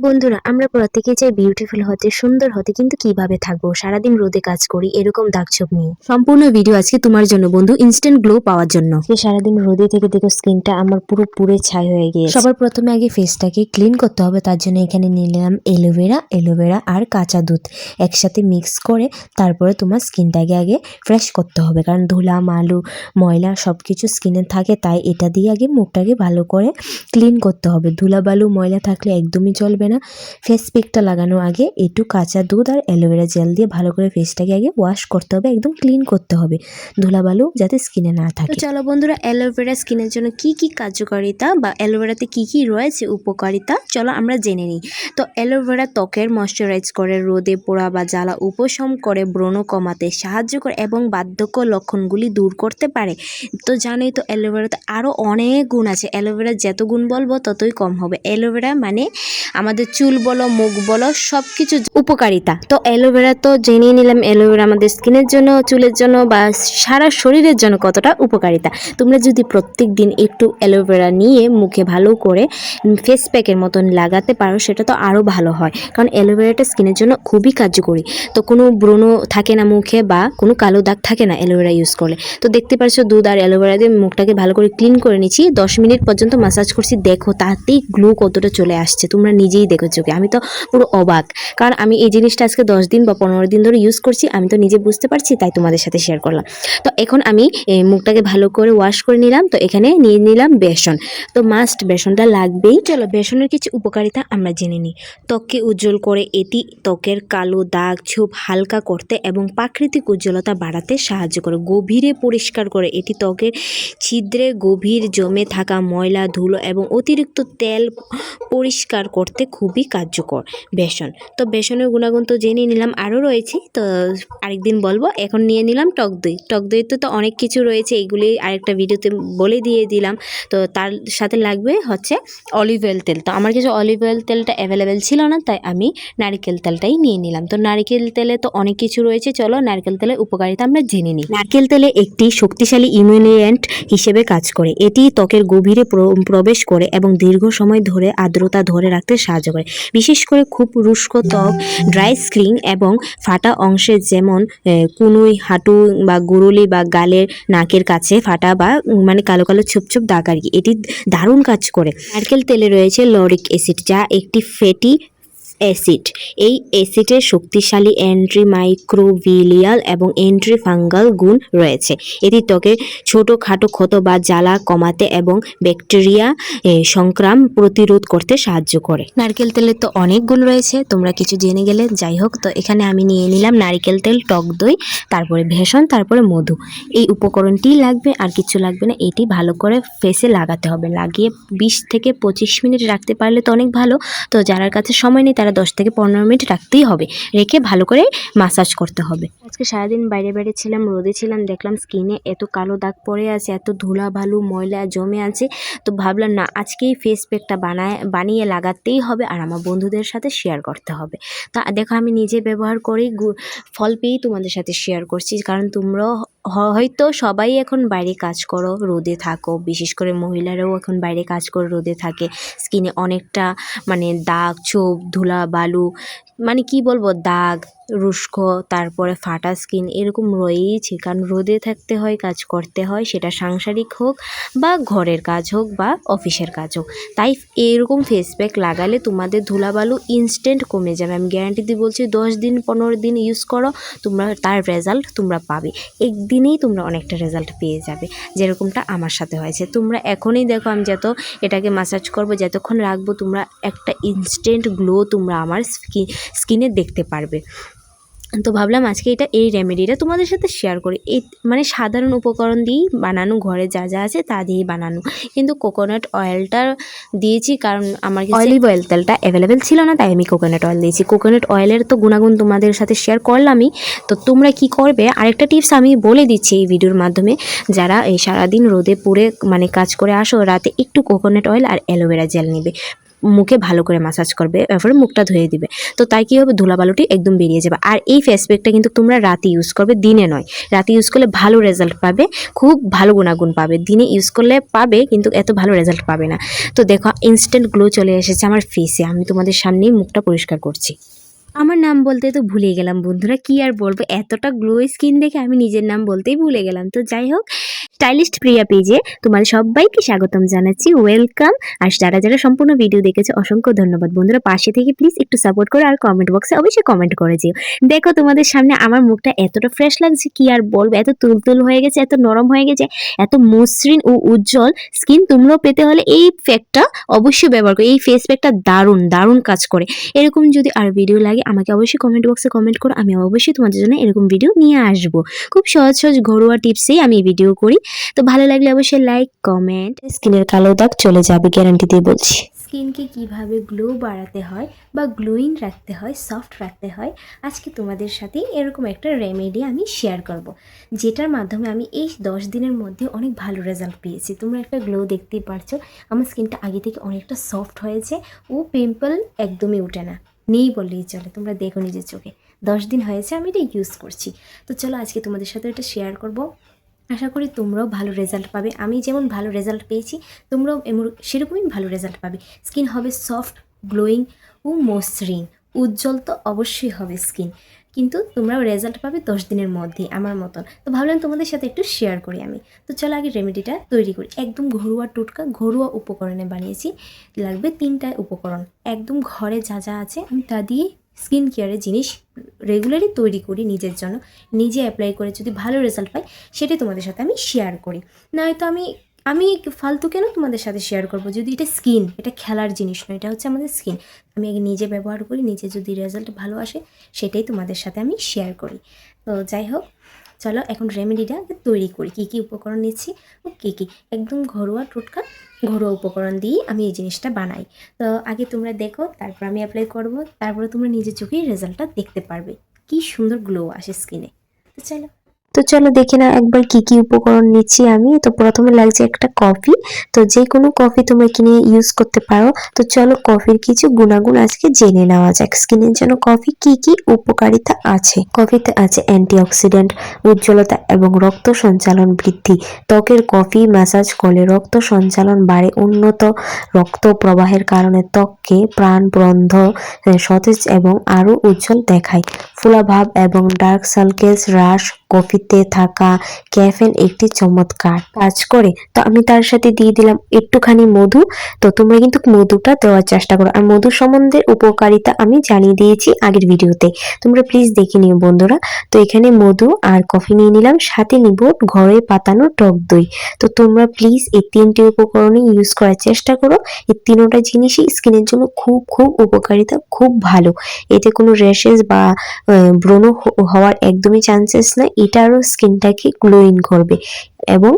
বন্ধুরা আমরা প্রত্যেকেই চাই বিউটিফুল হতে, সুন্দর হতে, কিন্তু কিভাবে থাকবো? সারাদিন রোদে কাজ করি এরকম দাগছোপ নিয়ে। সম্পূর্ণ ভিডিও আজকে তোমার জন্য বন্ধু, ইনস্ট্যান্ট গ্লো পাওয়ার জন্য। সারাদিন রোদে থেকে দেখো স্কিনটা আমার পুরো পুড়ে ছাই হয়ে গিয়েছে। সবার প্রথমে আগে ফেসটাকে ক্লিন করতে হবে, তার জন্য এখানে নিলাম এলোভেরা আর কাঁচা দুধ একসাথে মিক্স করে তারপরে তোমার স্কিনটাকে আগে ফ্রেশ করতে হবে, কারণ ধুলা মালু ময়লা সবকিছু স্কিনে থাকে, তাই এটা দিয়ে আগে মুখটাকে ভালো করে ক্লিন করতে হবে। ধুলা বালু ময়লা থাকলে একদমই চলবে না। ফেস প্যাকটা লাগানোর আগে একটু কাঁচা দুধ আর অ্যালোভেরা জেল দিয়ে ভালো করে ফেসটাকে আগে ওয়াশ করতে হবে, একদম ক্লিন করতে হবে, ধুলাবালু যাতে স্কিনে না থাকে। চলো বন্ধুরা, অ্যালোভেরা স্কিনের জন্য কি কি কার্যকারিতা বা অ্যালোভেরাতে কি কি রয়েছে উপকারিতা চলো আমরা জেনে নিই। তো অ্যালোভেরা ত্বকের ময়শ্চারাইজ করে, রোদে পোড়া বা জ্বালা উপশম করে, ব্রণ কমাতে সাহায্য করে এবং বার্ধক্য লক্ষণগুলি দূর করতে পারে। তো জানোই তো অ্যালোভেরাতে আরও অনেক গুণ আছে, অ্যালোভেরা যত গুণ বলবো ততই কম হবে। অ্যালোভেরা মানে আমাদের চুল বলো মুখ বলো সব কিছু উপকারিতা। তো অ্যালোভেরা তো জেনে নিলাম অ্যালোভেরা আমাদের স্কিনের জন্য, চুলের জন্য বা সারা শরীরের জন্য কতটা উপকারিতা। তোমরা যদি প্রত্যেক দিন একটু অ্যালোভেরা নিয়ে মুখে ভালো করে ফেস প্যাকের মতন লাগাতে পারো সেটা তো আরও ভালো হয়, কারণ অ্যালোভেরাটা স্কিনের জন্য খুবই কার্যকরী। তো কোনো ব্রণ থাকে না মুখে বা কোনো কালো দাগ থাকে না অ্যালোভেরা ইউজ করলে। তো দেখতে পাচ্ছ দুধ আর অ্যালোভেরা দিয়ে মুখটাকে ভালো করে ক্লিন করে নিচ্ছি, 10 মিনিট পর্যন্ত ম্যাসাজ করছি। দেখো তাতেই গ্লো কতটা চলে আসছে, তোমরা নিজেই দেখো চোখে। আমি তো পুরো অবাক, কারণ আমি এই জিনিসটা আজকে 10 দিন বা 15 দিন ধরে ইউজ করছি, আমি তো নিজে বুঝতে পারছি, তাই তোমাদের সাথে শেয়ার করলাম। তো এখন আমি মুখটাকে ভালো করে ওয়াশ করে নিলাম। তো এখানে নিয়ে নিলাম বেসন, তো মাস্ট বেসনটা লাগবেই। চলো বেসনের কিছু উপকারিতা আমরা জেনে নিই। ত্বককে উজ্জ্বল করে, এটি ত্বকের কালো দাগ ছোপ হালকা করতে এবং প্রাকৃতিক উজ্জ্বলতা বাড়াতে সাহায্য করে। গভীরে পরিষ্কার করে, এটি ত্বকের ছিদ্রে গভীর জমে থাকা ময়লা ধুলো এবং অতিরিক্ত তেল পরিষ্কার করতে খুবই কার্যকর বেসন। তো বেসনের গুণাগুণ তো জেনে নিলাম, আরও রয়েছে তো আরেকদিন বলবো। এখন নিয়ে নিলাম টক দই। টক দইতে তো অনেক কিছু রয়েছে, এইগুলি আরেকটা ভিডিওতে বলে দিয়ে দিলাম। তো তার সাথে লাগবে হচ্ছে অলিভ অয়েল তেল। তো আমার কিছু অলিভ অয়েল তেলটা অ্যাভেলেবেল ছিল না, তাই আমি নারকেল তেলটাই নিয়ে নিলাম। তো নারকেল তেলে তো অনেক কিছু রয়েছে, চলো নারকেল তেলের উপকারিতা আমরা জেনে নিই। নারকেল তেলে একটি শক্তিশালী ইমিউনিয়েন্ট হিসেবে কাজ করে, এটি ত্বকের গভীরে প্রবেশ করে এবং দীর্ঘ সময় ধরে আর্দ্রতা ধরে রাখতে সাহায্য করে। বিশেষ করে খুব শুষ্ক ত্বক, ড্রাই স্কিন এবং ফাটা অংশে, যেমন কুনুই হাঁটু বা গুরুলি বা গালের নাকের কাছে ফাটা বা মানে কালো কালো ছোপ ছোপ দাগ আর কি, এটি দারুণ কাজ করে। নারকেল তেলে রয়েছে লরিক অ্যাসিড, যা একটি ফ্যাটি অ্যাসিড। এই অ্যাসিডের শক্তিশালী অ্যান্টিমাইক্রোবিয়াল এবং অ্যান্টিফাঙ্গাল গুণ রয়েছে। এটি ত্বকের ছোটোখাটো ক্ষত বা জ্বালা কমাতে এবং ব্যাকটেরিয়া সংক্রাম প্রতিরোধ করতে সাহায্য করে। নারকেল তেলের তো অনেক গুণ রয়েছে, তোমরা কিছু জেনে গেলে যাই হোক। তো এখানে আমি নিয়ে নিলাম নারকেল তেল, টক দই, তারপরে বেসন, তারপরে মধু। এই উপকরণটি লাগবে, আর কিছু লাগবে না। এটি ভালো করে ফেসে লাগাতে হবে, লাগিয়ে 20 থেকে 25 মিনিট রাখতে পারলে তো অনেক ভালো। তো যার কাছে সময় নেই তারা 10 থেকে 15 মিনিট রাখতেই হবে, রেখে ভালো করে মাসাজ করতে হবে। আজকে সারাদিন বাইরে ছিলাম, রোদে ছিলাম, দেখলাম স্কিনে এত কালো দাগ পড়ে আছে, এত ধুলা বালু ময়লা জমে আছে। তো ভাবলাম না, আজকেই ফেস প্যাকটা বানিয়ে লাগাতেই হবে আর আমার বন্ধুদের সাথে শেয়ার করতে হবে। তা দেখো আমি নিজে ব্যবহার করি, ফল পেয়েই তোমাদের সাথে শেয়ার করছি, কারণ তোমরাও হয়তো সবাই এখন বাইরে কাজ করো, রোদে থাকো, বিশেষ করে মহিলারাও এখন বাইরে কাজ করে রোদে থাকে। স্কিনে অনেকটা মানে দাগ ছোপ ধুলা বালু মানে কি বলবো দাগ রুষ্ক, তারপরে ফাটা স্কিন এরকম রয়েইছে, কারণ রোদে থাকতে হয়, কাজ করতে হয়, সেটা সাংসারিক হোক বা ঘরের কাজ হোক বা অফিসের কাজ হোক। তাই এরকম ফেস প্যাক লাগালে তোমাদের ধুলাবালু ইনস্ট্যান্ট কমে যাবে। আমি গ্যারান্টি দিয়ে বলছি, 10 দিন 15 দিন ইউজ করো, তোমরা তার রেজাল্ট তোমরা পাবে, একদিনেই তোমরা অনেকটা রেজাল্ট পেয়ে যাবে, যেরকমটা আমার সাথে হয়েছে। তোমরা এখনই দেখো আমি যত এটাকে ম্যাসাজ করবো, যতক্ষণ রাখবো, তোমরা একটা ইনস্ট্যান্ট গ্লো তোমরা আমার স্কিনে দেখতে পারবে। তো ভাবলাম আজকে এই রেমেডিটা তোমাদের সাথে শেয়ার করি। এই মানে সাধারণ উপকরণ দিয়েই বানানো, ঘরে যা যা আছে তা দিয়েই বানানো, কিন্তু কোকোনাট অয়েলটা দিয়েছি কারণ আমার কাছে অলিভ অয়েল তেলটা অ্যাভেলেবেল ছিল না, তাই আমি কোকোনাট অয়েল দিয়েছি। কোকোনাট অয়েলের তো গুণাগুণ তোমাদের সাথে শেয়ার করলামই। তো তোমরা কি করবে, আরেকটা টিপস আমি বলে দিচ্ছি এই ভিডিওর মাধ্যমে। যারা এই সারাদিন রোদে পুড়ে মানে কাজ করে আসো, রাতে একটু কোকোনাট অয়েল আর অ্যালোভেরা জেল নেবে, মুখে ভালো করে ম্যাসাজ করবে, এরপরে মুখটা ধুয়ে দিবে। তো তাই কী হবে, ধুলাবালুটি একদম বেরিয়ে যাবে। আর এই ফেস প্যাকটা কিন্তু তোমরা রাতে ইউজ করবে, দিনে নয়। রাতে ইউজ করলে ভালো রেজাল্ট পাবে, খুব ভালো গুণাগুণ পাবে। দিনে ইউজ করলে পাবে কিন্তু এত ভালো রেজাল্ট পাবে না। তো দেখো ইনস্ট্যান্ট গ্লো চলে এসেছে আমার ফেসে। আমি তোমাদের সামনেই মুখটা পরিষ্কার করছি। আমার নাম বলতে তো ভুলে গেলাম বন্ধুরা, কি আর বলবো, এতটা গ্লো স্কিন দেখে আমি নিজের নাম বলতেই ভুলে গেলাম। তো যাই হোক, স্টাইলিস্ট প্রিয়া পেজে তোমাদের সবাইকে স্বাগতম জানাচ্ছি, ওয়েলকাম। আর যারা যারা সম্পূর্ণ ভিডিও দেখেছে অসংখ্য ধন্যবাদ বন্ধুরা। পাশে থেকে প্লিজ একটু সাপোর্ট করো, আর কমেন্ট বক্সে অবশ্যই কমেন্ট করে যেও। দেখো তোমাদের সামনে আমার মুখটা এতটা ফ্রেশ লাগছে, কি আর বলবো, এত তুলতুল হয়ে গেছে, এত নরম হয়ে গেছে, এত মসৃণ ও উজ্জ্বল স্কিন তোমরাও পেতে হলে এই প্যাকটা অবশ্যই ব্যবহার করো। এই ফেস প্যাকটা দারুণ দারুণ কাজ করে। এরকম যদি আর ভিডিও লাগে আমাকে অবশ্যই কমেন্ট বক্সে কমেন্ট করো, আমি অবশ্যই তোমাদের জন্য এরকম ভিডিও নিয়ে আসবো। খুব সহজ সহজ ঘরোয়া টিপসেই আমি ভিডিও করি। তো ভালো লাগলে অবশ্যই লাইক কমেন্ট। স্কিনের কালো দাগ চলে যাবে, গ্যারান্টি দিয়ে বলছি। স্কিনকে কিভাবে গ্লো বাড়াতে হয় বা গ্লোয়িং রাখতে হয়, সফট রাখতে হয়, আজকে তোমাদের সাথে এরকম একটা রেমেডি আমি শেয়ার করব, যেটার মাধ্যমে আমি এই 10 দিনের মধ্যে অনেক ভালো রেজাল্ট পেয়েছি। তোমরা একটা গ্লো দেখতেই পারছো, আমার স্কিনটা আগে থেকে অনেকটা সফট হয়েছে ও পিম্পল একদমই ওঠে না, নেই বললেই চলে। তোমরা দেখো নিজের চোখে, 10 দিন হয়েছে আমি এটা ইউজ করছি। তো চলো আজকে তোমাদের সাথে এটা শেয়ার করব। আশা করি তোমরাও ভালো রেজাল্ট পাবে। আমি যেমন ভালো রেজাল্ট পেয়েছি, তোমরাও সেরকমই ভালো রেজাল্ট পাবে। স্কিন হবে সফট, গ্লোয়িং ও মসৃণ, উজ্জ্বল তো অবশ্যই হবে স্কিন, কিন্তু তোমরাও রেজাল্ট পাবে 10 দিনের মধ্যে আমার মতন। তো ভাবলাম তোমাদের সাথে একটু শেয়ার করি আমি। তো চলো আগে রেমেডিটা তৈরি করি। একদম ঘরোয়া টোটকা, ঘরোয়া উপকরণে বানিয়েছি। লাগবে 3টা উপকরণ, একদম ঘরে যা যা আছে আমি তা দিয়ে স্কিন কেয়ারের জিনিস রেগুলারই তৈরি করি নিজের জন্য, নিজে অ্যাপ্লাই করে যদি ভালো রেজাল্ট পাই সেটাই তোমাদের সাথে আমি শেয়ার করি। নয়তো আমি ফালতু কেন তোমাদের সাথে শেয়ার করব, যদি এটা স্কিন, এটা খেলার জিনিস নয়, এটা হচ্ছে আমাদের স্কিন। আমি আগে নিজে ব্যবহার করি, নিজে যদি রেজাল্ট ভালো আসে সেটাই তোমাদের সাথে আমি শেয়ার করি। তো যাই হোক, চলো এখন রেমেডিটা তৈরি করি। কী কী উপকরণ নিচ্ছি ও কী কী, একদম ঘরোয়া টোটকা, ঘরোয়া উপকরণ দিয়ে আমি এই জিনিসটা বানাই। তো আগে তোমরা দেখো, তারপর আমি অ্যাপ্লাই করব, তারপরে তোমরা নিজের চোখেই রেজাল্টটা দেখতে পারবে, কি সুন্দর গ্লো আসে স্কিনে। তো চলো দেখে না একবার কি কি উপকরণ নিচ্ছি আমি। তো প্রথমে লাগছে একটা কফি। তো যে কোনো কফি তোমরা কিনে ইউজ করতে পারো। তো চলো কফির কিছু গুণাগুণ আজকে জেনে নেওয়া যাক। স্কিনের জন্য কফি কি কি উপকারিতা আছে। কফিতে আছে অ্যান্টিঅক্সিডেন্ট, উজ্জ্বলতা এবং রক্ত সঞ্চালন বৃদ্ধি। ত্বকের কফি ম্যাসাজ করলে রক্ত সঞ্চালন বাড়ে, উন্নত রক্ত প্রবাহের কারণে ত্বককে প্রাণবন্ধ, সতেজ এবং আরো উজ্জ্বল দেখায়। ফোলাভাব এবং ডার্ক সার্কেলস হ্রাস, কফিতে থাকা ক্যাফেন একটি চমৎকার কাজ করে। তো আমি তার সাথে দিয়ে দিলাম একটুখানি মধু। তো তোমরা কিন্তু মধুটা দেওয়ার চেষ্টা করো। আর মধু সম্বন্ধে উপকারিতা আমি জানিয়ে দিয়েছি আগের ভিডিওতে, তোমরা প্লিজ দেখে নিও বন্ধুরা। তো এখানে মধু আর কফি নিয়ে নিলাম, সাথে নিব ঘরে পাতানো টক দই। তো তোমরা প্লিজ এই 3টে উপকরণই ইউজ করার চেষ্টা করো। এই 3টা জিনিসই স্কিনের জন্য খুব খুব উপকারিতা, খুব ভালো। এতে কোনো র্যাশেস বা ব্রণ হওয়ার একদমই চান্সেস নাই। এটা আরো স্কিনটাকে গ্লোয়িং করবে এবং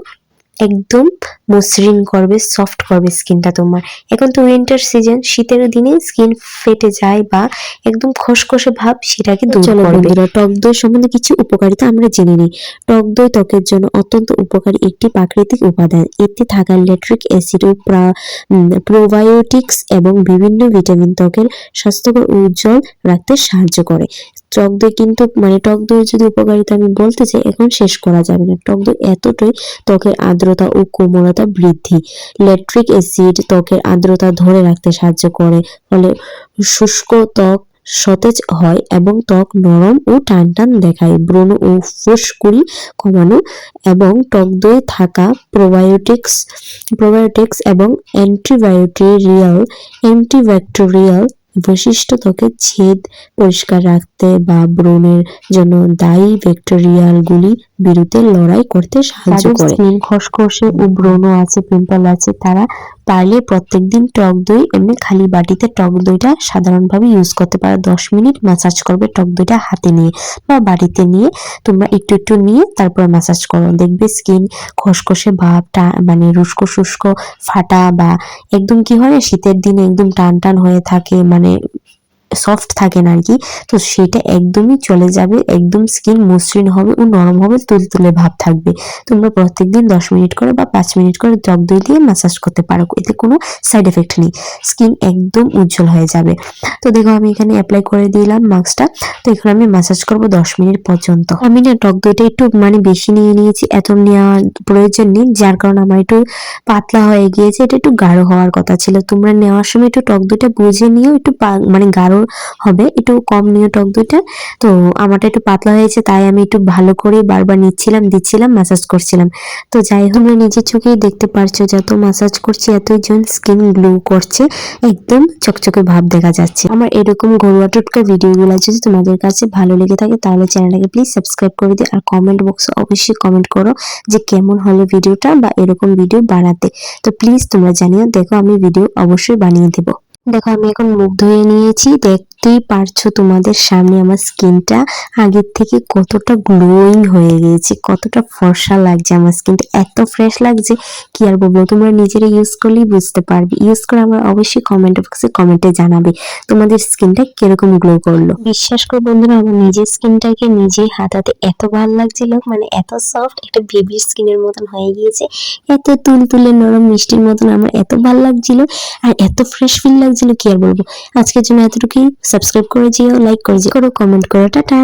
একদম মসৃণ করবে, সফট করবে স্কিনটা তোমার। এখন তো উইন্টার সিজন, শীতের দিনে স্কিন ফেটে যায় বা একদম খসখসে ভাব, সেটাকে দূর করবে। টক দই সম্বন্ধে কিছু উপকারিতা আমরা জেনে নিই। টক দই ত্বকের জন্য অত্যন্ত উপকারী একটি প্রাকৃতিক উপাদান। এতে থাকা ল্যাকটিক অ্যাসিড ও প্রোবায়োটিক্স এবং বিভিন্ন ভিটামিন ত্বকের স্বাস্থ্যকর ও উজ্জ্বল রাখতে সাহায্য করে। টক দই কিন্তু টক দইয়ের যদি উপকারিতা আমি বলতে চাই এখন শেষ করা যাবে না। টক দই এতটাই ত্বকের আর্দ্রতা ও কোমলতা বৃদ্ধি। ল্যাকটিক অ্যাসিড ত্বকের আর্দ্রতা ধরে রাখতে সাহায্য করে, ফলে শুষ্ক ত্বক সতেজ হয় এবং ত্বক নরম ও টান টান দেখায়। ব্রণ ও ফুসকুড়ি কমানো এবং টক দই থাকা প্রোবায়োটিক্স এবং অ্যান্টিব্যাকটেরিয়াল বৈশিষ্ট্য ত্বকের ছেদ পরিষ্কার রাখতে বা ব্রণের জন্য দায়ী ব্যাকটেরিয়ালগুলি বিরুদ্ধে লড়াই করতে সাহায্য করে। স্কিন খসখসে ও ব্রণ আছে, পিম্পল আছে, তারা পারলে প্রত্যেকদিন টক দই, এমনি খালি বাটিতে টক দইটা সাধারণভাবে ইউজ করতে পারো। 10 মিনিট ম্যাসাজ করবে টক দইটা হাতে নিয়ে বা বাড়িতে নিয়ে, তোমরা একটু একটু নিয়ে তারপর ম্যাসাজ করো। দেখবে স্কিন খসখসে ভাবটা রুস্কো শুষ্ক ফাটা বা একদম কি হয় শীতের দিনে একদম টান টান হয়ে থাকে, সফট থাকে না আর কি, তো সেটা একদমই চলে যাবে, একদম স্কিন মসৃণ হবে ও নরম হবে, তুলতুলে ভাব থাকবে। তোমরা প্রত্যেকদিন 10 মিনিট করে বা 5 মিনিট করে টক দই দিয়ে ম্যাসাজ করতে পারো, এতে কোনো সাইড এফেক্ট নেই, স্কিন একদম উজ্জ্বল হয়ে যাবে। তো দেখো আমি এখানে অ্যাপ্লাই করে দিলাম মাস্কটা। তো এখন আমি ম্যাসাজ করবো 10 মিনিট পর্যন্ত। আমি না টক দইটা একটু মানে বেশি নিয়ে নিয়েছি, এত নেওয়ার প্রয়োজন নেই, যার কারণে আমার একটু পাতলা হয়ে গিয়েছে, এটা একটু গাঢ় হওয়ার কথা ছিল। তোমরা নেওয়ার সময় একটু টক দইটা বুঝে নিও, একটু মানে গাঢ় হবে, একটু কম নিও টক দইটা। তো আমারটা একটু পাতলা হয়েছে, তাই আমি একটু ভালো করে বারবার নিচ্ছিলাম, দিচ্ছিলাম, ম্যাসাজ করছিলাম। তো যাই হোক, তোমরা নিজের চোখেই দেখতে পারছো, যত ম্যাসাজ করছি এতই জন স্কিন গ্লো করছে, একদম চকচকে ভাব দেখা যাচ্ছে। আমার এরকম ঘরোয়া টোটকা ভিডিওগুলো যদি তোমাদের কাছে ভালো লেগে থাকে তাহলে চ্যানেলটাকে প্লিজ সাবস্ক্রাইব করে দিও, আর কমেন্ট বক্সে অবশ্যই কমেন্ট করো যে কেমন হলো ভিডিওটা, বা এরকম ভিডিও বানাতে। তো প্লিজ তোমরা জানিও, দেখো আমি ভিডিও অবশ্যই বানিয়ে দেবো। দেখো আমি এখন মুখ ধুয়ে নিয়েছি, দেখতেই পারছো তোমাদের সামনে আমার স্কিনটা আগের থেকে কতটা গ্লোয়িং হয়ে গিয়েছে, কতটা ফর্সা লাগছে, আমার স্কিনটা এত ফ্রেশ লাগছে কি আর বলবো। তোমরা নিজেরা ইউজ করলেই বুঝতে পারবে, ইউজ করে আমার অবশ্যই কমেন্ট বক্সে কমেন্টে জানাবে তোমাদের স্কিনটা কিরকম গ্লো করলো। বিশ্বাস করো বন্ধুরা, আমার নিজের স্কিনটাকে নিজে হাতাতে এত ভালো লাগছিল, মানে এত সফট, একটা বেবির স্কিনের মতন হয়ে গিয়েছে, এত তুলতুলে নরম মিষ্টির মতন, আমার এত ভালো লাগছিল আর এত ফ্রেশ ফিল লাগছিল কি আর বলবো। আজকের জন্য এতটুকুই, সাবস্ক্রাইব করে যেও, লাইক করে যেও, কমেন্ট করো, টাটা।